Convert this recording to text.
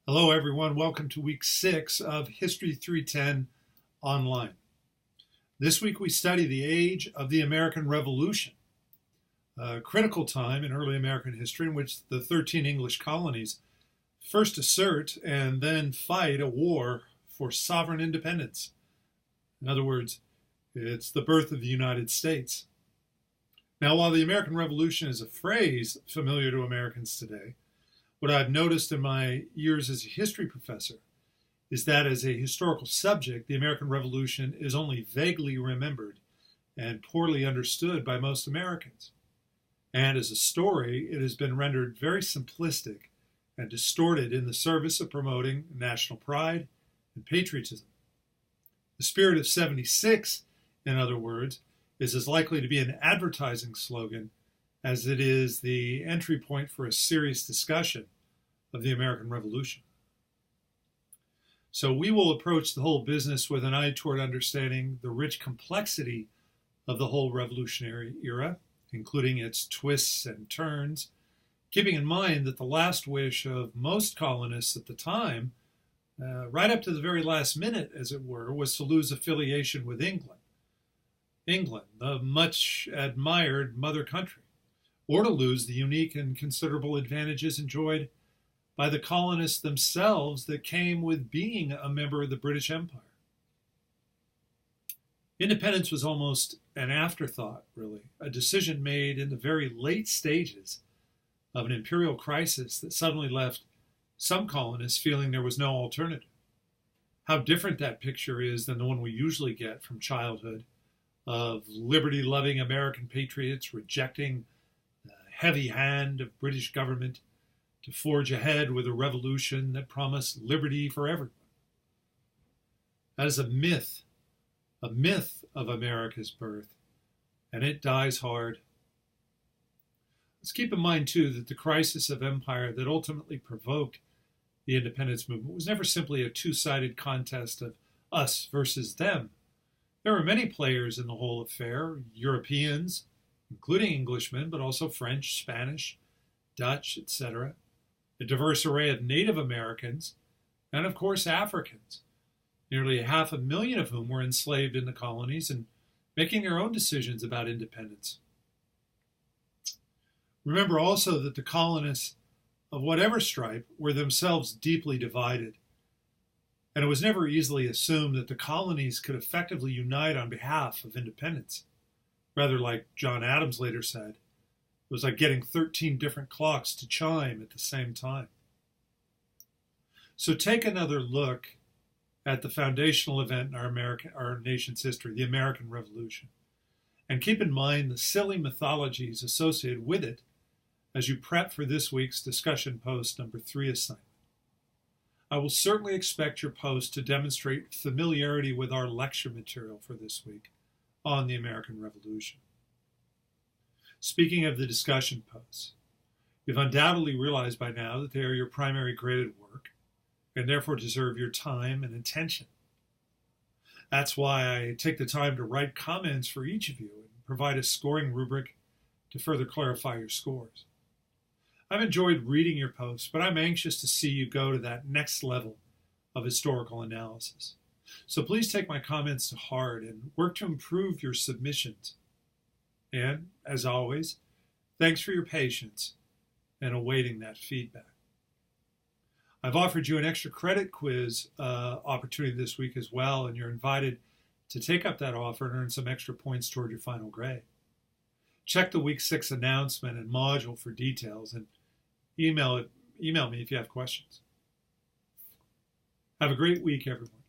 Hello, everyone. Welcome to week 6 of History 310 online. This week we study the age of the American Revolution, a critical time in early American history in which the 13 English colonies first assert and then fight a war for sovereign independence. In other words, it's the birth of the United States. Now, while the American Revolution is a phrase familiar to Americans today, what I've noticed in my years as a history professor is that as a historical subject, the American Revolution is only vaguely remembered and poorly understood by most Americans. And as a story, it has been rendered very simplistic and distorted in the service of promoting national pride and patriotism. The spirit of 76, in other words, is as likely to be an advertising slogan as it is the entry point for a serious discussion of the American Revolution. So we will approach the whole business with an eye toward understanding the rich complexity of the whole revolutionary era, including its twists and turns, keeping in mind that the last wish of most colonists at the time, right up to the very last minute, as it were, was to lose affiliation with England. England, the much admired mother country, or to lose the unique and considerable advantages enjoyed by the colonists themselves that came with being a member of the British Empire. Independence was almost an afterthought, really, a decision made in the very late stages of an imperial crisis that suddenly left some colonists feeling there was no alternative. How different that picture is than the one we usually get from childhood of liberty-loving American patriots rejecting the heavy hand of British government to forge ahead with a revolution that promised liberty for everyone. That is a myth of America's birth, and it dies hard. Let's keep in mind, too, that the crisis of empire that ultimately provoked the independence movement was never simply a two-sided contest of us versus them. There were many players in the whole affair, Europeans, including Englishmen, but also French, Spanish, Dutch, etc., a diverse array of Native Americans, and of course Africans, nearly 500,000 of whom were enslaved in the colonies and making their own decisions about independence. Remember also that the colonists of whatever stripe were themselves deeply divided, and it was never easily assumed that the colonies could effectively unite on behalf of independence. Rather, like John Adams later said, it was like getting 13 different clocks to chime at the same time. So take another look at the foundational event in our nation's history, the American Revolution, and keep in mind the silly mythologies associated with it as you prep for this week's discussion post number 3 assignment. I will certainly expect your post to demonstrate familiarity with our lecture material for this week on the American Revolution. Speaking of the discussion posts, you've undoubtedly realized by now that they are your primary graded work and therefore deserve your time and attention. That's why I take the time to write comments for each of you and provide a scoring rubric to further clarify your scores. I've enjoyed reading your posts, but I'm anxious to see you go to that next level of historical analysis. So please take my comments to heart and work to improve your submissions. And, as always, thanks for your patience and awaiting that feedback. I've offered you an extra credit quiz opportunity this week as well, and you're invited to take up that offer and earn some extra points toward your final grade. Check the week 6 announcement and module for details, and email me if you have questions. Have a great week, everyone.